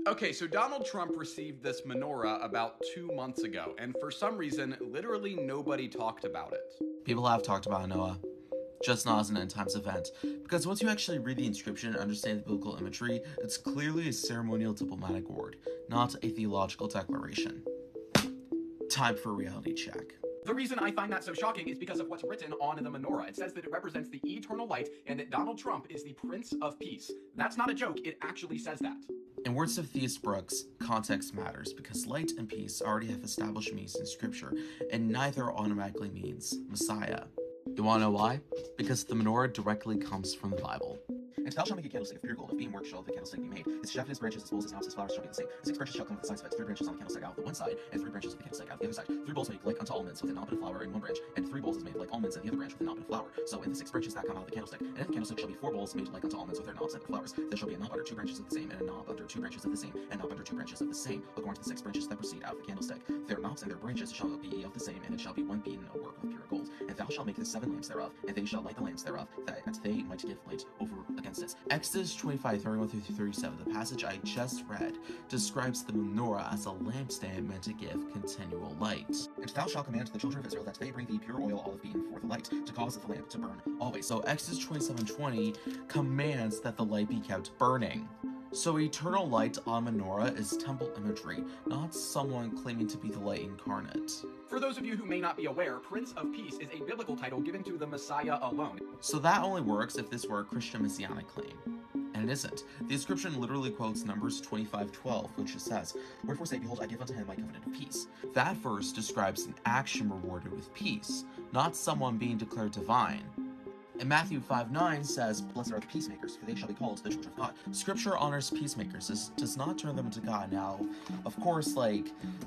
Okay, so Donald Trump received this menorah about 2 months ago, and for some reason, literally nobody talked about it. People have talked about Noah, just not as an end times event, because once you actually read the inscription and understand the biblical imagery, it's clearly a ceremonial diplomatic word, not a theological declaration. Time for a reality check. The reason I find that so shocking is because of what's written on the menorah. It says that it represents the eternal light and that Donald Trump is the Prince of Peace. That's not a joke, it actually says that. In words of Theist Brooks, context matters because light and peace already have established meanings in scripture, and neither automatically means Messiah. You wanna know why? Because the menorah directly comes from the Bible. And thou shalt make a candlestick of pure gold, of beaten work shall the candlestick be made. Its shaft, its branches, its bowls, its knobs, its flowers shall be the same. 6 branches shall come with the sides of it, 3 branches on the candlestick out of the one side, and 3 branches of the candlestick out of the other side. 3 bowls make like unto almonds with a knob and a flower in one branch, and 3 bowls is made like almonds in the other branch with a knob and a flower. So in the 6 branches that come out of the candlestick, and in the candlestick shall be 4 bowls made like unto almonds with their knobs and their flowers. There shall be a knob under 2 branches of the same, and a knob under 2 branches of the same, and a knob under 2 branches of the same, according to the 6 branches that proceed out of the candlestick. Their knobs and their branches shall be of the same, and it shall be one beaten a work of pure gold. And thou shalt make the 7 lamps thereof, and they shall light the lamps thereof, that they might give light over against it. Exodus 25:31-37, the passage I just read, describes the menorah as a lampstand meant to give continual light. And thou shalt command the children of Israel that they bring thee pure oil olive beaten for the light, to cause the lamp to burn always. So Exodus 27:20 commands that the light be kept burning. So eternal light on menorah is temple imagery, not someone claiming to be the light incarnate. For those of you who may not be aware, Prince of Peace is a biblical title given to the Messiah alone. So that only works if this were a Christian messianic claim. And it isn't. The inscription literally quotes Numbers 25:12, which says, "Wherefore say, behold, I give unto him my covenant of peace." That verse describes an action rewarded with peace, not someone being declared divine. And Matthew 5:9 says, "Blessed are the peacemakers, for they shall be called the children of God." Scripture honors peacemakers. This does not turn them into God. Now, of course,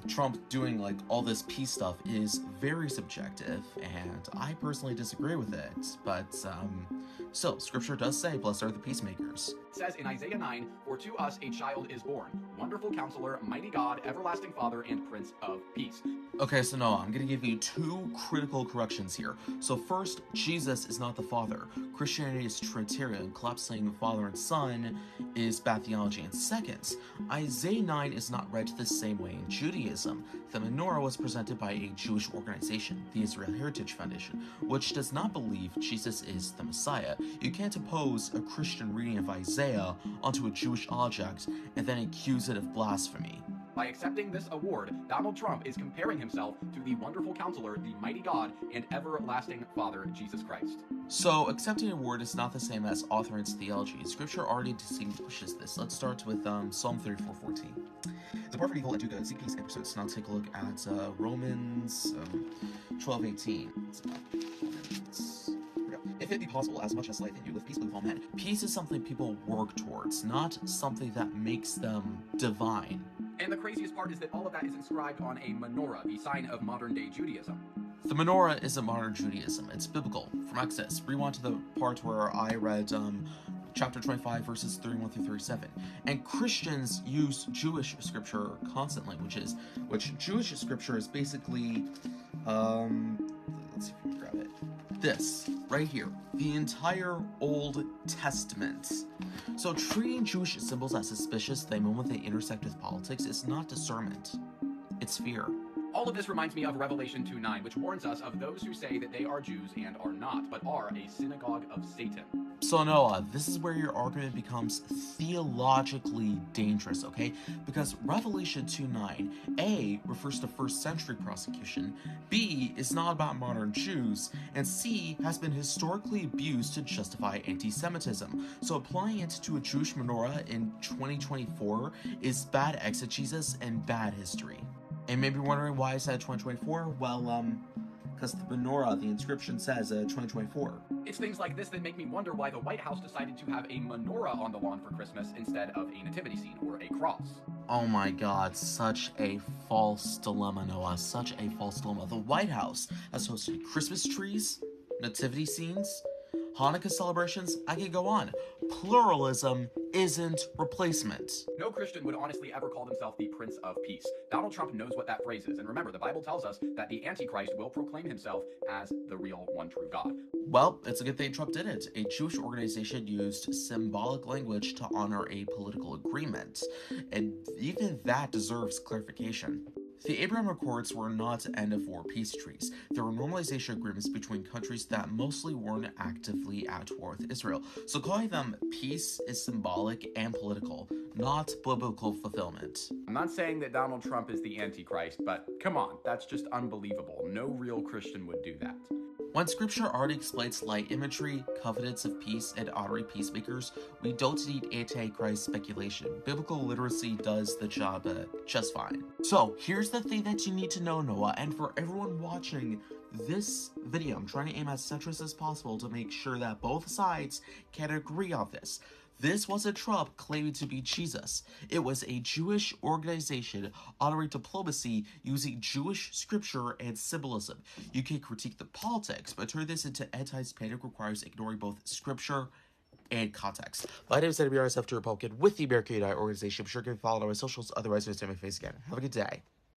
Trump doing all this peace stuff is very subjective, and I personally disagree with it. But still, Scripture does say, "Blessed are the peacemakers." It says in Isaiah 9, "For to us a child is born, Wonderful Counselor, Mighty God, Everlasting Father, and Prince of Peace." Okay, so Noah, I'm going to give you 2 critical corrections here. So first, Jesus is not the Father. Christianity is Trinitarian. Collapsing the Father and Son is bad theology. And second, Isaiah 9 is not read the same way in Judaism. The menorah was presented by a Jewish organization, the Israel Heritage Foundation, which does not believe Jesus is the Messiah. You can't oppose a Christian reading of Isaiah onto a Jewish object and then accuse it of blasphemy. By accepting this award, Donald Trump is comparing himself to the Wonderful Counselor, the Mighty God, and Everlasting Father, Jesus Christ. So, accepting an award is not the same as authoring its theology. Scripture already distinguishes this. Let's start with Psalm 34:14. "Depart from evil and do good, seek peace and pursue it." Now take a look at Romans 12:18. "If it be possible, as much as life in you, live peaceably with all men." Peace is something people work towards, not something that makes them divine. And the craziest part is that all of that is inscribed on a menorah, the sign of modern-day Judaism. The menorah isn't modern Judaism, it's biblical, from Exodus. Rewind to the part where I read chapter 25, verses 31-37. And Christians use Jewish scripture constantly, which Jewish scripture is basically, let's see if we can grab it. This, right here, the entire Old Testament. So treating Jewish symbols as suspicious the moment they intersect with politics is not discernment, it's fear. All of this reminds me of Revelation 2:9, which warns us of those who say that they are Jews and are not, but are a synagogue of Satan. So Noah, this is where your argument becomes theologically dangerous, okay? Because Revelation 2:9, A, refers to first century persecution, B, is not about modern Jews, and C, has been historically abused to justify anti-Semitism. So applying it to a Jewish menorah in 2024 is bad exegesis and bad history. And maybe you're wondering why I said 2024? Well, because the menorah, the inscription says 2024. It's things like this that make me wonder why the White House decided to have a menorah on the lawn for Christmas instead of a nativity scene or a cross. Oh my god, such a false dilemma, Noah. Such a false dilemma. The White House has hosted Christmas trees, nativity scenes, Hanukkah celebrations, I could go on. Pluralism isn't replacement. No Christian would honestly ever call themselves the Prince of Peace. Donald Trump knows what that phrase is, and remember, the Bible tells us that the Antichrist will proclaim himself as the real one true God. Well, it's a good thing Trump did it. A Jewish organization used symbolic language to honor a political agreement, and even that deserves clarification. The Abraham Accords were not end-of-war peace treaties. They were normalization agreements between countries that mostly weren't actively at war with Israel. So calling them peace is symbolic and political, not biblical fulfillment. I'm not saying that Donald Trump is the Antichrist, but come on, that's just unbelievable. No real Christian would do that. When scripture already explains light imagery, covenants of peace, and honoring peacemakers, we don't need anti-Christ speculation. Biblical literacy does the job just fine. So here's the thing that you need to know, Noah, and for everyone watching this video, I'm trying to aim as centrist as possible to make sure that both sides can agree on this. This wasn't Trump claiming to be Jesus. It was a Jewish organization honoring diplomacy using Jewish scripture and symbolism. You can critique the politics, but turn this into anti-Hispanic requires ignoring both scripture and context. My name is NBRSF Republican with the American Unite organization. Be sure to follow on my socials, otherwise you'll see my face again. Have a good day.